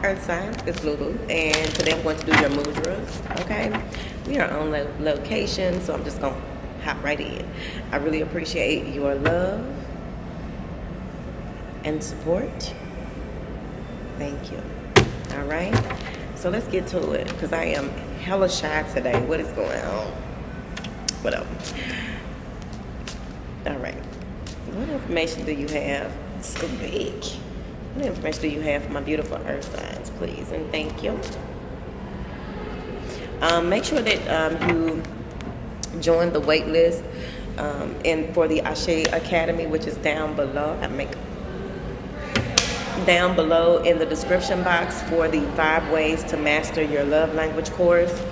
Earth sign. It's Lulu, and today I'm going to do your mudras. Okay, we are on location, so I'm just gonna hop right in. I really appreciate your love and support. Thank you. All right, so let's get to it because I am hella shy today. What is going on? Whatever. All right. What information do you have? So big. What information do you have for my beautiful earth signs, please? And thank you. Make sure that you join the wait list for the Ashe Academy, which is down below. Down below in the description box for the 5 ways to master your love language course.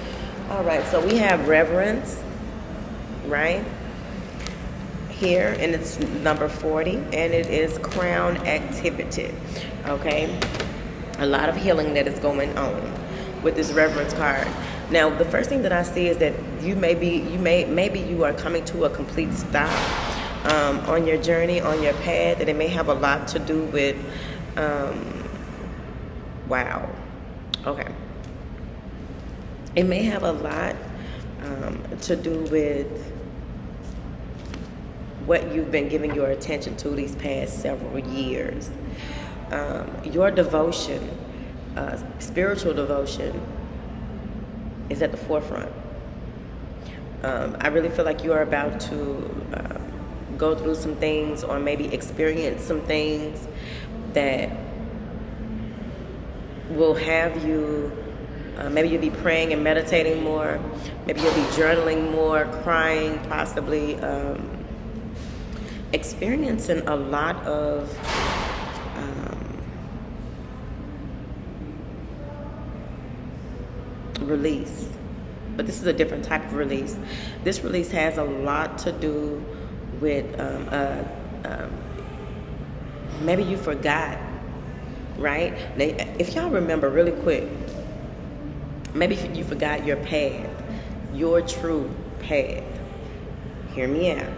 All right, so we have reverence, right? Here, and it's number 40, and it is crown activity. Okay, a lot of healing that is going on with this reverence card. Now, the first thing that I see is that maybe you are coming to a complete stop on your journey, on your path, and it may have a lot to do with wow. Okay, it may have a lot to do with what you've been giving your attention to these past several years. Your devotion, spiritual devotion, is at the forefront. I really feel like you are about to go through some things or maybe experience some things that will have you, maybe you'll be praying and meditating more, maybe you'll be journaling more, crying, possibly experiencing a lot of release. But this is a different type of release. This release has a lot to do with maybe you forgot, right? Now, if y'all remember really quick, maybe you forgot your path, your true path. Hear me out.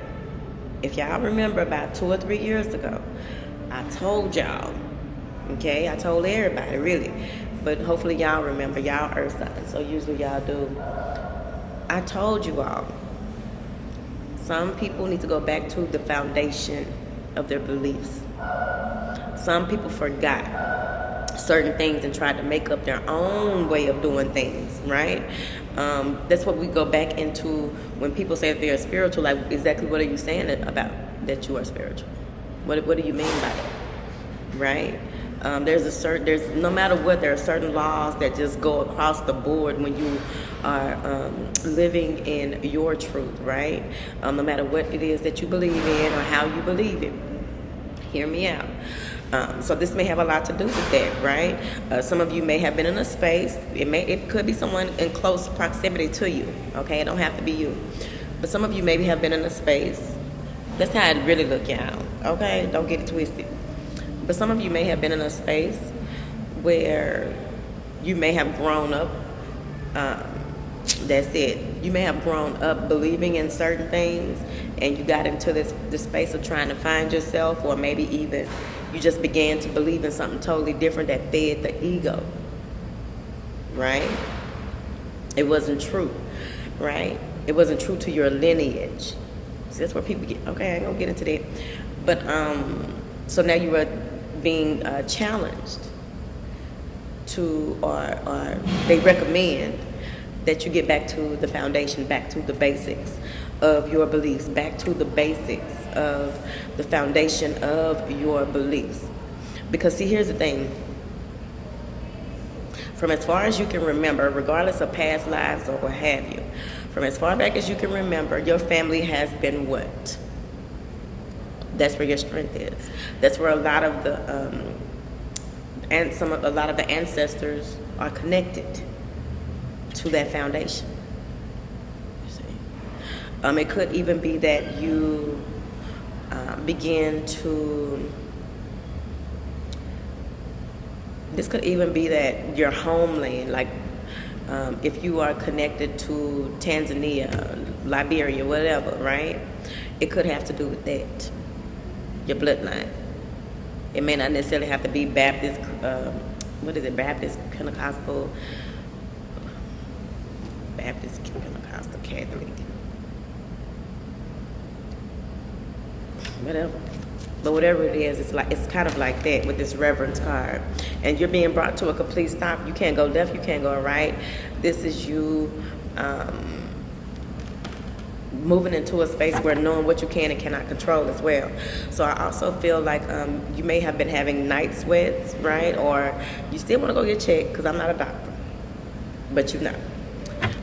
If y'all remember about 2 or 3 years ago, I told y'all, okay? I told everybody, really. But hopefully y'all remember, y'all earth signs, so usually y'all do. I told you all, some people need to go back to the foundation of their beliefs. Some people forgot certain things and tried to make up their own way of doing things, right? That's what we go back into when people say that they are spiritual. Like, exactly what are you saying about that you are spiritual? What do you mean by that, right? There's no matter what, there are certain laws that just go across the board when you are living in your truth, right? No matter what it is that you believe in or how you believe it. Hear me out. So this may have a lot to do with that, right? Some of you may have been in a space. It could be someone in close proximity to you. Okay, it don't have to be you. But some of you maybe have been in a space. That's how it really look, y'all. Okay, don't get it twisted. But some of you may have been in a space where you may have grown up. That's it. You may have grown up believing in certain things, and you got into this space of trying to find yourself, or maybe even you just began to believe in something totally different that fed the ego, right? It wasn't true, right? It wasn't true to your lineage. So that's where people get, okay, I ain't gonna get into that. But, so now you are being challenged to, or they recommend that you get back to the foundation, back to the basics of your beliefs, back to the basics of the foundation of your beliefs. Because see, here's the thing. From as far as you can remember, regardless of past lives or what have you, from as far back as you can remember, your family has been what? That's where your strength is. That's where a lot of the a lot of the ancestors are connected to that foundation. You see, it could even be that you begin to. This could even be that your homeland, like if you are connected to Tanzania, Liberia, whatever, right? It could have to do with that. Your bloodline. It may not necessarily have to be Baptist, what is it, Baptist, Pentecostal, Catholic, whatever. But whatever it is, it's kind of like that with this reverence card. And you're being brought to a complete stop. You can't go left, you can't go right. This is you moving into a space where knowing what you can and cannot control as well. So I also feel like you may have been having night sweats, right? Or you still want to go get checked, because I'm not a doctor, but you're not.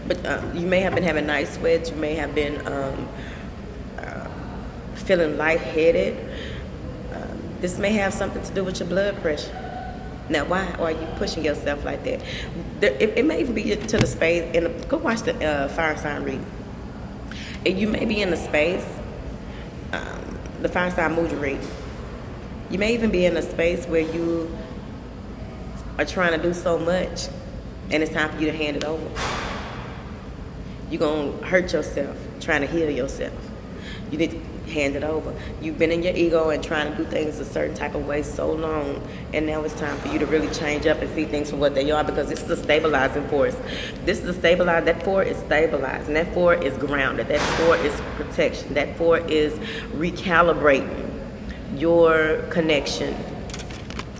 But you may have been having night sweats. You may have been feeling lightheaded. This may have something to do with your blood pressure. Now, why are you pushing yourself like that? It may even be to the space, and go watch the fire sign reading. And you may be in the space, the fire sign mood reading. You may even be in a space where you are trying to do so much, and it's time for you to hand it over. You're going to hurt yourself trying to heal yourself. You need to hand it over. You've been in your ego and trying to do things a certain type of way so long, and now it's time for you to really change up and see things for what they are, because this is a stabilizing force. This is a stabilizer. That 4 is stabilized, and that 4 is grounded. That 4 is protection. That 4 is recalibrating your connection,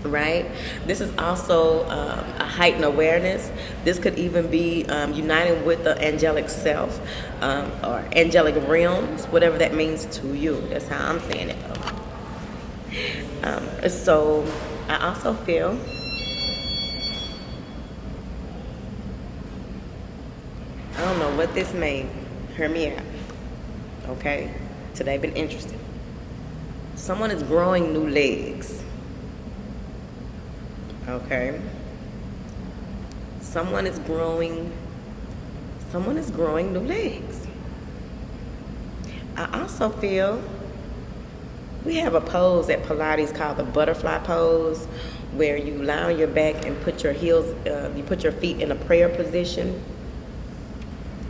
right? This is also a heightened awareness. This could even be uniting with the angelic self or angelic realms, whatever that means to you. That's how I'm saying it. So I also feel I don't know what this means. Hear me out. Okay? Today been interesting. Someone is growing new legs. Okay? Someone is growing new legs. I also feel we have a pose at Pilates called the butterfly pose, where you lie on your back and put your heels, you put your feet in a prayer position,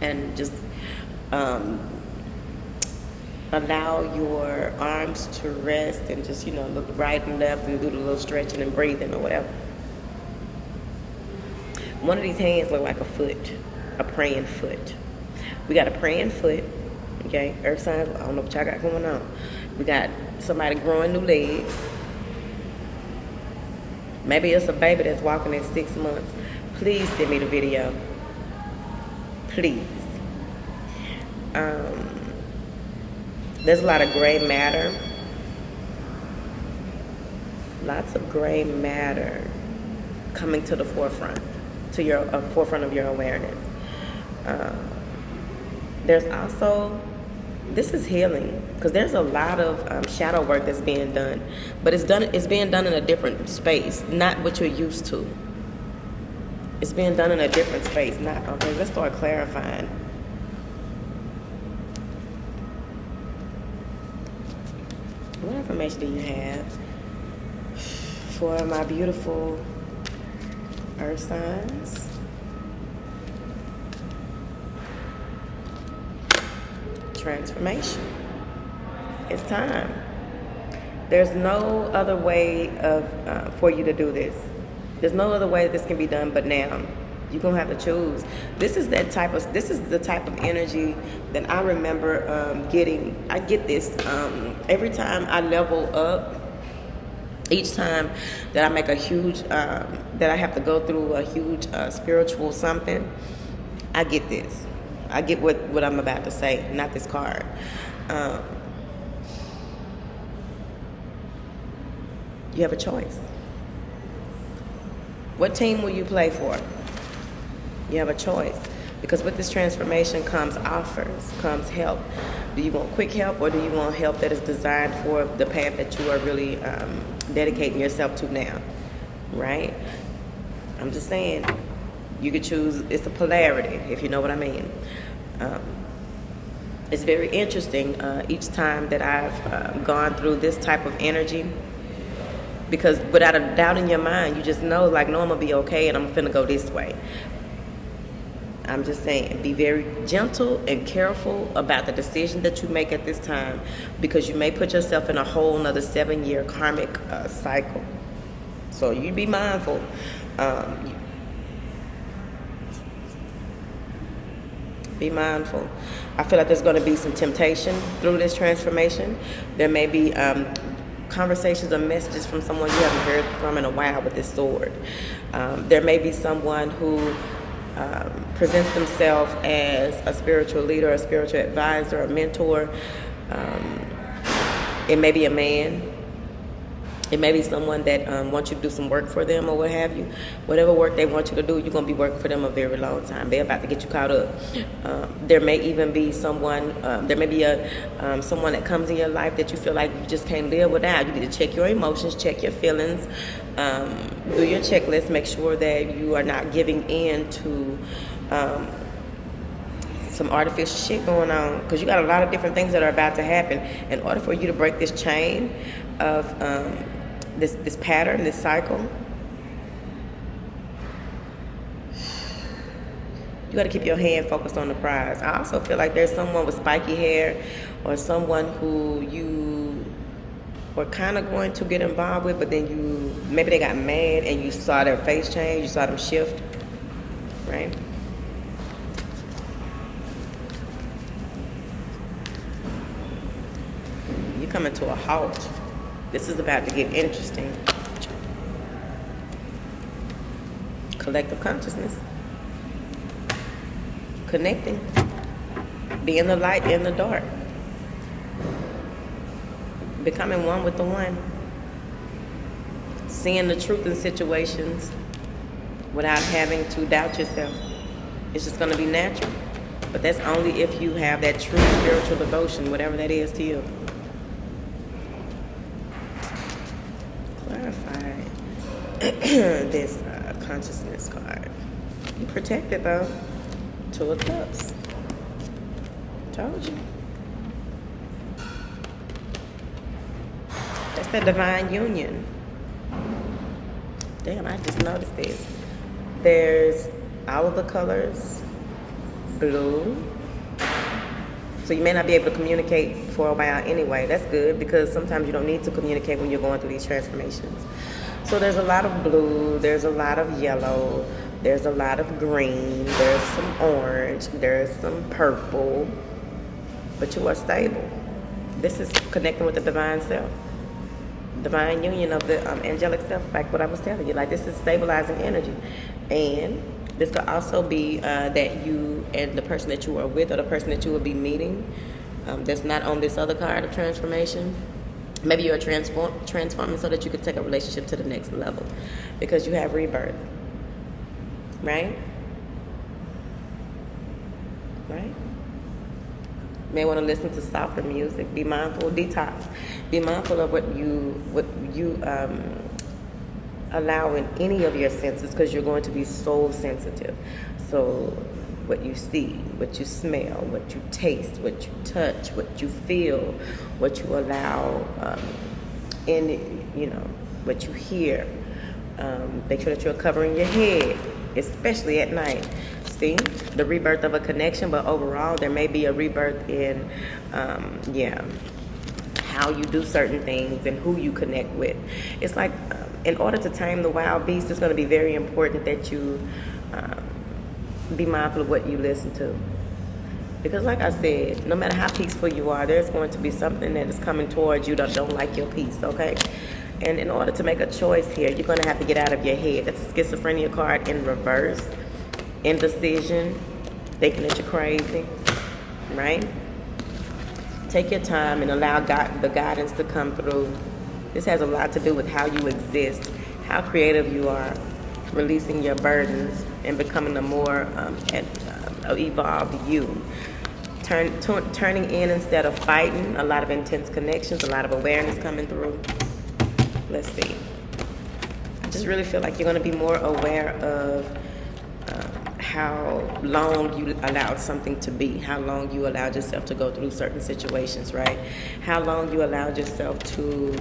and just allow your arms to rest, and just, look right and left and do the little stretching and breathing or whatever. One of these hands look like a foot, a praying foot. We got a praying foot, okay? Earth signs, I don't know what y'all got going on. We got somebody growing new legs. Maybe it's a baby that's walking at 6 months. Please send me the video. Please. There's a lot of gray matter. Lots of gray matter coming to the forefront, to your forefront of your awareness. There's also, this is healing, because there's a lot of shadow work that's being done, but it's being done in a different space, not what you're used to. It's being done in a different space. Okay, let's start clarifying. What information do you have for my beautiful earth signs? Transformation. It's time. There's no other way for you to do this. There's no other way this can be done but now. You're gonna have to choose. This is the type of energy that I remember getting. I get this every time I level up. Each time that I make a huge, that I have to go through a huge spiritual something, I get this. I get what I'm about to say, not this card. You have a choice. What team will you play for? You have a choice. Because with this transformation comes offers, comes help. Do you want quick help, or do you want help that is designed for the path that you are really dedicating yourself to now? Right? I'm just saying, you could choose. It's a polarity, if you know what I mean. It's very interesting each time that I've gone through this type of energy, because without a doubt in your mind, you just know, like, no, I'm going to be okay and I'm finna go this way. I'm just saying, be very gentle and careful about the decision that you make at this time, because you may put yourself in a whole another 7-year karmic cycle. So you be mindful. Be mindful. I feel like there's going to be some temptation through this transformation. There may be conversations or messages from someone you haven't heard from in a while with this sword. There may be someone who presents themselves as a spiritual leader, a spiritual advisor, a mentor. It may be a man. It may be someone that wants you to do some work for them or what have you. Whatever work they want you to do, you're going to be working for them a very long time. They're about to get you caught up. There may even be someone, someone that comes in your life that you feel like you just can't live without. You need to check your emotions, check your feelings, do your checklist, make sure that you are not giving in to some artificial shit going on, because you got a lot of different things that are about to happen. In order for you to break this chain of this pattern, this cycle, you got to keep your hand focused on the prize. I also feel like there's someone with spiky hair or someone who you were kind of going to get involved with, but then maybe they got mad and you saw their face change, you saw them shift, right? You're coming to a halt. This is about to get interesting. Collective consciousness. Connecting. Being the light in the dark. Becoming one with the one. Seeing the truth in situations without having to doubt yourself. It's just going to be natural. But that's only if you have that true spiritual devotion, whatever that is to you. This consciousness card. You protected though. 2 of Cups. Told you. That's the divine union. Damn, I just noticed this. There's all of the colors. Blue. So you may not be able to communicate for a while anyway. That's good, because sometimes you don't need to communicate when you're going through these transformations. So there's a lot of blue, there's a lot of yellow, there's a lot of green, there's some orange, there's some purple, but you are stable. This is connecting with the divine self. Divine union of the angelic self, like what I was telling you. Like, this is stabilizing energy. And this could also be that you and the person that you are with, or the person that you will be meeting, that's not on this other card of transformation. Maybe you're transforming so that you can take a relationship to the next level, because you have rebirth, right? Right? You may want to listen to softer music. Be mindful, detox. Be mindful of what you allow in any of your senses, because you're going to be so sensitive. So what you see, what you smell, what you taste, what you touch, what you feel, what you allow what you hear. Make sure that you're covering your head, especially at night. See, the rebirth of a connection, but overall there may be a rebirth in how you do certain things and who you connect with. It's like in order to tame the wild beast, it's going to be very important that you be mindful of what you listen to. Because like I said, no matter how peaceful you are, there's going to be something that is coming towards you that don't like your peace, okay? And in order to make a choice here, you're going to have to get out of your head. That's a schizophrenia card in reverse. Indecision, thinking that you're crazy, right? Take your time and allow the guidance to come through. This has a lot to do with how you exist, how creative you are, releasing your burdens, and becoming a more evolved you. Turning in instead of fighting. A lot of intense connections, a lot of awareness coming through. Let's see. I just really feel like you're going to be more aware of how long you allowed something to be, how long you allowed yourself to go through certain situations, right? How long you allowed yourself to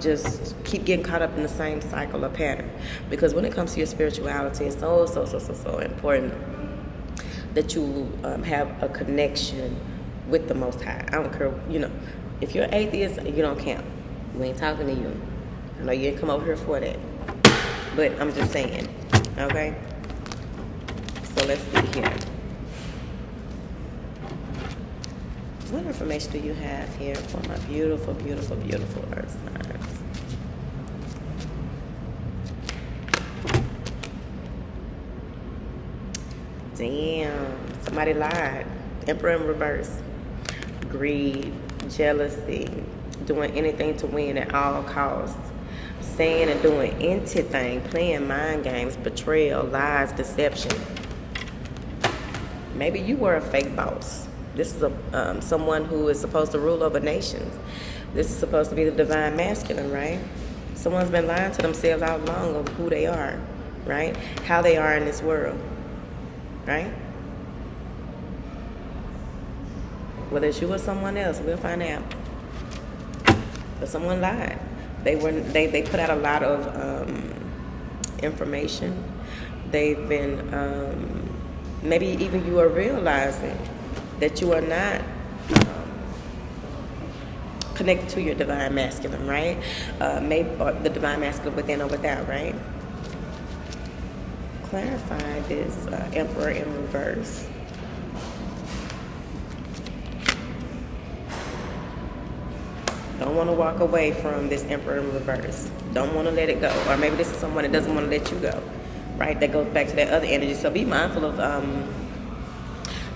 just keep getting caught up in the same cycle or pattern. Because when it comes to your spirituality, it's so important that you have a connection with the Most High. I don't care, if you're an atheist, you don't count. We ain't talking to you. I know you didn't come over here for that, but I'm just saying, okay? So let's see here. What information do you have here for my beautiful, beautiful, beautiful earth signs? Damn, somebody lied. Emperor in reverse. Greed, jealousy, doing anything to win at all costs. Saying and doing anything, playing mind games, betrayal, lies, deception. Maybe you were a fake boss. This is someone who is supposed to rule over nations. This is supposed to be the divine masculine, right? Someone's been lying to themselves out long of who they are, right? How they are in this world, right? Whether it's you or someone else, we'll find out. But someone lied. They put out a lot of information. They've been maybe even you are realizing that you are not connected to your divine masculine, right? Maybe or the divine masculine within or without, right? Clarify this Emperor in reverse. Don't want to walk away from this Emperor in reverse. Don't want to let it go. Or maybe this is someone that doesn't want to let you go, right? That goes back to that other energy. So be mindful of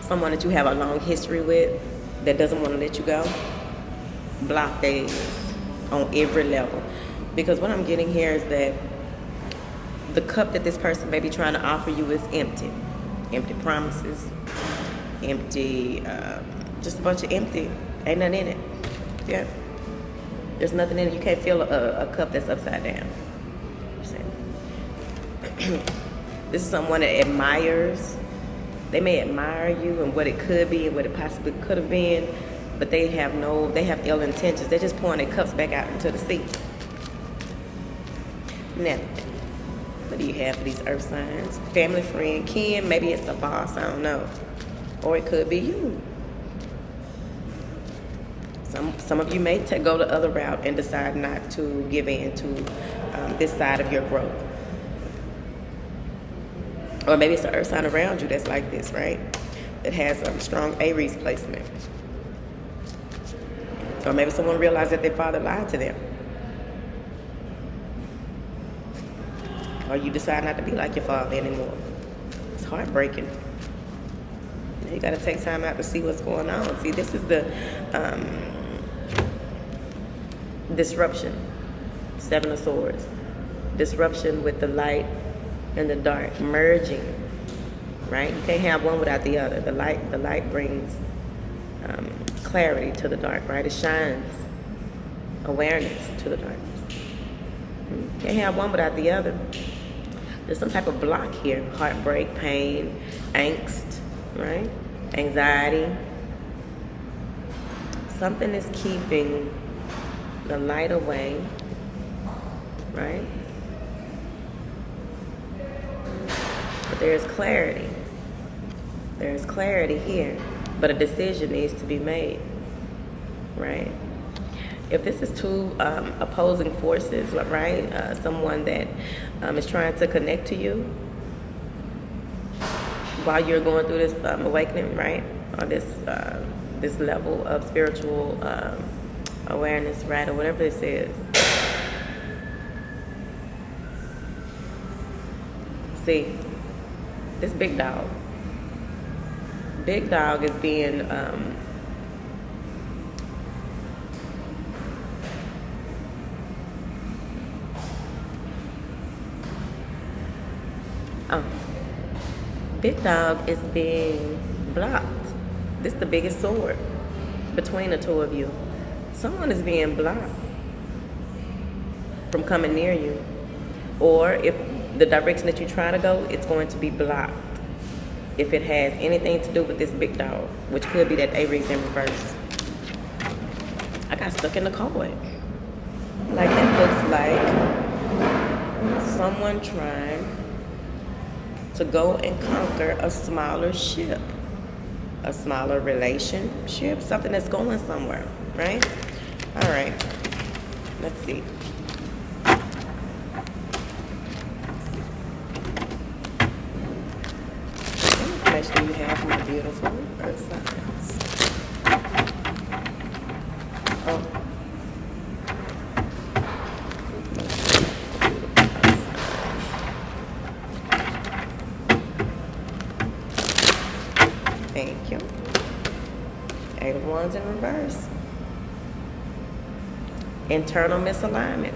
someone that you have a long history with that doesn't want to let you go. Block days on every level. Because what I'm getting here is that the cup that this person may be trying to offer you is empty. Empty promises. Empty, just a bunch of empty. Ain't nothing in it. Yeah. There's nothing in it. You can't feel a cup that's upside down. This is someone that admires. They may admire you and what it could be and what it possibly could have been, but they have ill intentions. They're just pouring their cups back out into the sea. Now, what do you have for these earth signs? Family, friend, kin, maybe it's a boss, I don't know. Or it could be you. Some of you may go the other route and decide not to give in to this side of your growth. Or maybe it's the earth sign around you that's like this, right? That has a strong Aries placement. Or maybe someone realized that their father lied to them. Or you decide not to be like your father anymore. It's heartbreaking. You got to take time out to see what's going on. See, this is the disruption. 7 of Swords. Disruption with the light and the dark merging, right? You can't have one without the other. The light brings clarity to the dark, right? It shines awareness to the darkness. You can't have one without the other. There's some type of block here. Heartbreak, pain, angst, right? Anxiety. Something is keeping the light away, right? But there's clarity. There's clarity here, but a decision needs to be made, right? If this is two opposing forces, right? Someone that is trying to connect to you while you're going through this awakening, right? Or this level of spiritual awareness, right? Or whatever this is. See, this big dog. Big dog is being big dog is being blocked. This is the biggest sword between the two of you. Someone is being blocked from coming near you. Or if the direction that you're trying to go, it's going to be blocked. If it has anything to do with this big dog, which could be that Aries in reverse. I got stuck in the card. Like that looks like someone trying to go and conquer a smaller ship, a smaller relationship, something that's going somewhere, right? All right, let's see. beautiful earth signs. Oh. Thank you. Eight of Wands in reverse. Internal misalignment.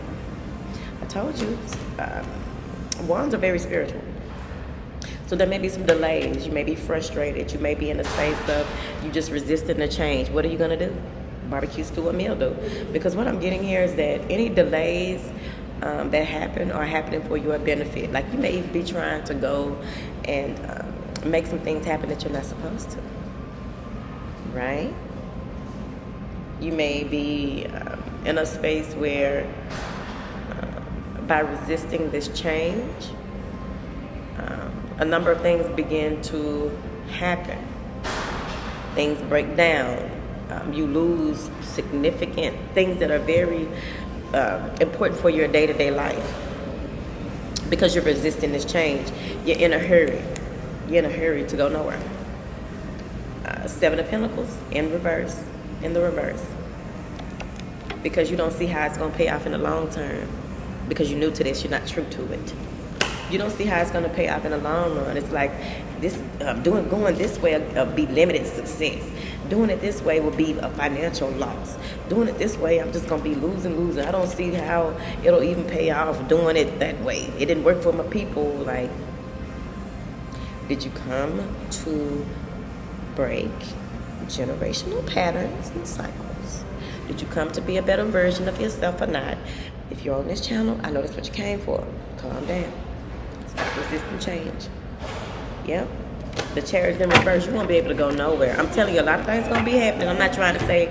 I told you, Wands are very spiritual. So there may be some delays. You may be frustrated. You may be in a space of you just resisting the change. What are you going to do? Barbecue, stew, or meal do? Because what I'm getting here is that any delays that happen are happening for your benefit. Like you may be trying to go and make some things happen that you're not supposed to. Right? You may be in a space where by resisting this change, a number of things begin to happen. Things break down. You lose significant things that are very important for your day-to-day life because you're resisting this change. You're in a hurry. You're in a hurry to go nowhere. Seven of Pentacles in reverse, in the reverse. Because you don't see how it's going to pay off in the long term. Because you're new to this, you're not true to it. You don't see how it's going to pay off in the long run. It's like this, going this way will be limited success. Doing it this way will be a financial loss. Doing it this way, I'm just going to be losing. I don't see how it'll even pay off doing it that way. It didn't work for my people. Like, did you come to break generational patterns and cycles? Did you come to be a better version of yourself or not? If you're on this channel, I know that's what you came for. Calm down. Stop resisting change. Yep. The Chariot in reverse, you won't be able to go nowhere. I'm telling you, a lot of things going to be happening. I'm not trying to say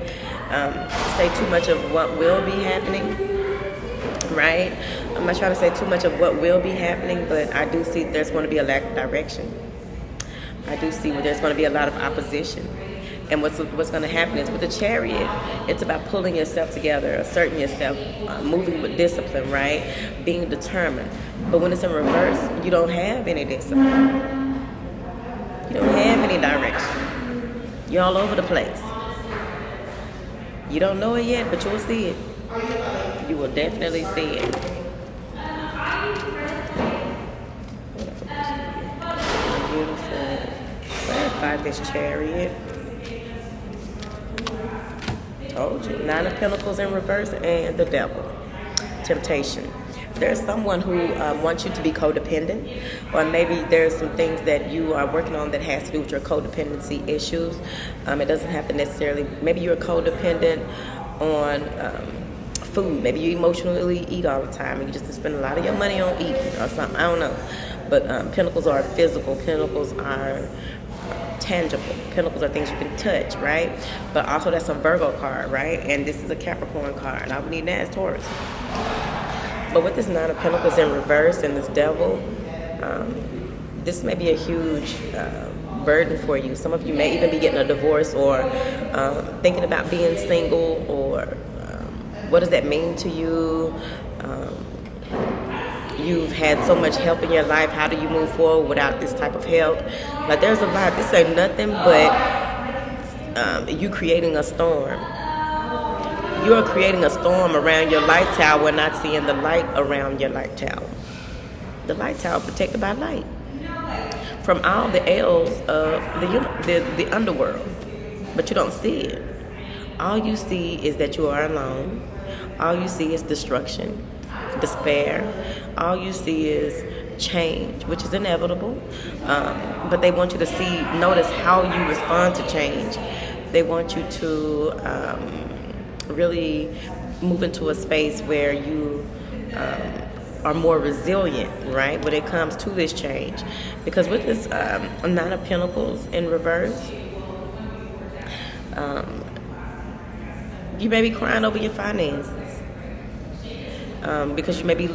too much of what will be happening, right? I'm not trying to say too much of what will be happening, but I do see there's going to be a lack of direction. I do see there's going to be a lot of opposition. And what's going to happen is with the Chariot, it's about pulling yourself together, asserting yourself, moving with discipline, right? Being determined. But when it's in reverse, you don't have any discipline. You don't have any direction. You're all over the place. You don't know it yet, but you'll see it. You will definitely see it. Beautiful. Clarify this Chariot. Told you. Nine of Pentacles in reverse and the Devil. Temptation. There's someone who wants you to be codependent, or maybe there's some things that you are working on that has to do with your codependency issues. It doesn't have to necessarily, maybe you're codependent on food. Maybe you emotionally eat all the time and you just spend a lot of your money on eating or something. I don't know. But Pentacles are physical. Pentacles are tangible. Pentacles are things you can touch, right? But also that's a Virgo card, right? And this is a Capricorn card. I would need that as Taurus. But with this Nine of Pentacles in reverse and this Devil, this may be a huge burden for you. Some of you may even be getting a divorce or thinking about being single, or what does that mean to you? You've had so much help in your life. How do you move forward without this type of help? Like, there's a lot. This ain't nothing but you creating a storm. You are creating a storm around your light tower and not seeing the light around your light tower. The light tower protected by light from all the ills of the underworld. But you don't see it. All you see is that you are alone. All you see is destruction, despair. All you see is change, which is inevitable. But they want you to notice how you respond to change. They want you to really move into a space where you are more resilient, right, when it comes to this change. Because with this Nine of Pentacles in reverse, you may be crying over your finances. Because you may be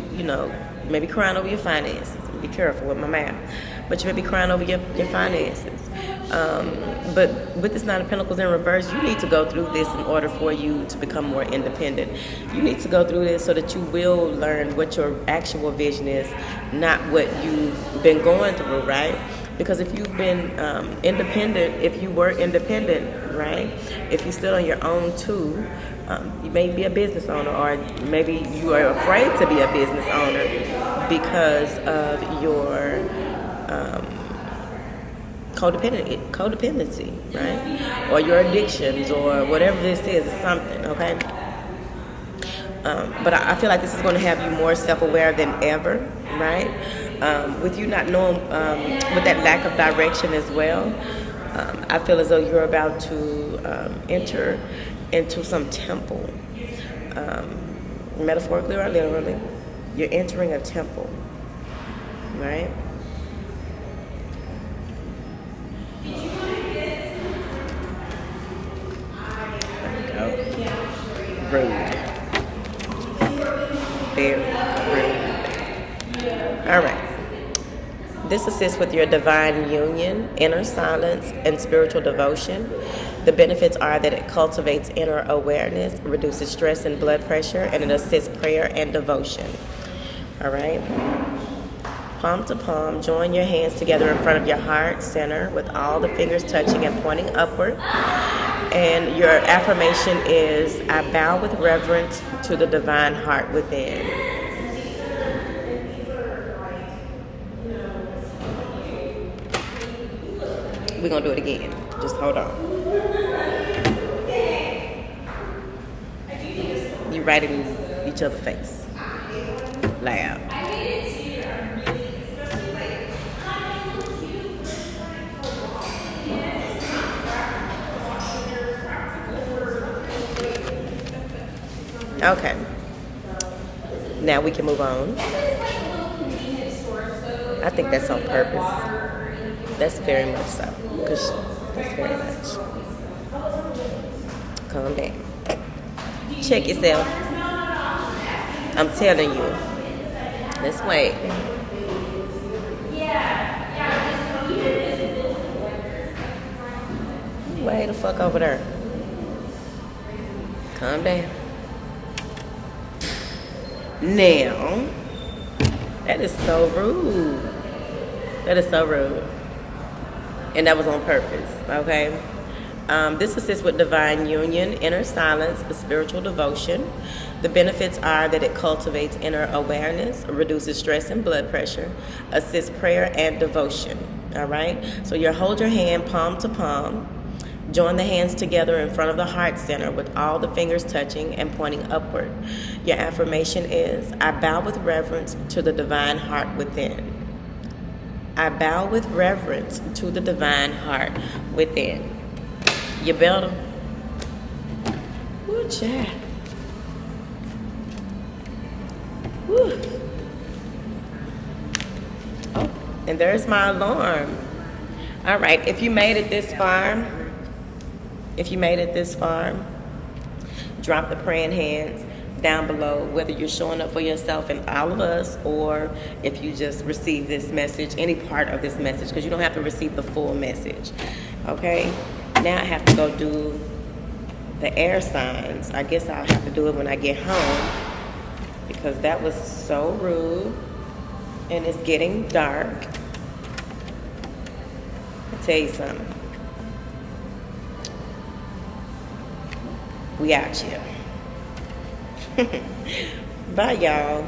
crying over your finances. Be careful with my mouth. But you may be crying over your finances. But with this Nine of Pentacles in reverse, you need to go through this in order for you to become more independent. You need to go through this so that you will learn what your actual vision is, not what you've been going through, right? Because if you've been independent, if you were independent, right? If you're still on your own too, you may be a business owner, or maybe you are afraid to be a business owner because of your codependency, right? Or your addictions, or whatever this is something, okay? But I feel like this is going to have you more self-aware than ever, right? With you not knowing, with that lack of direction as well, I feel as though you're about to enter into some temple, metaphorically or literally. You're entering a temple, right? Rude. Very rude. All right. This assists with your divine union, inner silence, and spiritual devotion. The benefits are that it cultivates inner awareness, reduces stress and blood pressure, and it assists prayer and devotion. All right. Palm to palm, join your hands together in front of your heart center with all the fingers touching and pointing upward. And your affirmation is, I bow with reverence to the divine heart within. We're going to do it again. Just hold on. You right in each other's face. Loud. Okay. Now we can move on. I think that's on purpose. That's very much so. Because that's very much. Calm down. Check yourself. I'm telling you. Let's wait. Way the fuck over there. Calm down. Now, that is so rude. That is so rude. And that was on purpose, okay? This assists with divine union, inner silence, spiritual devotion. The benefits are that it cultivates inner awareness, reduces stress and blood pressure, assists prayer and devotion, all right? So you hold your hand palm to palm. Join the hands together in front of the heart center with all the fingers touching and pointing upward. Your affirmation is, I bow with reverence to the divine heart within. I bow with reverence to the divine heart within. You better. Woo, child. Woo. Oh, and there's my alarm. All right, if you made it this far, drop the praying hands down below, whether you're showing up for yourself and all of us, or if you just receive this message, any part of this message, because you don't have to receive the full message. Okay? Now I have to go do the air signs. I guess I'll have to do it when I get home, because that was so rude, and it's getting dark. I'll tell you something. We out here. Bye, y'all.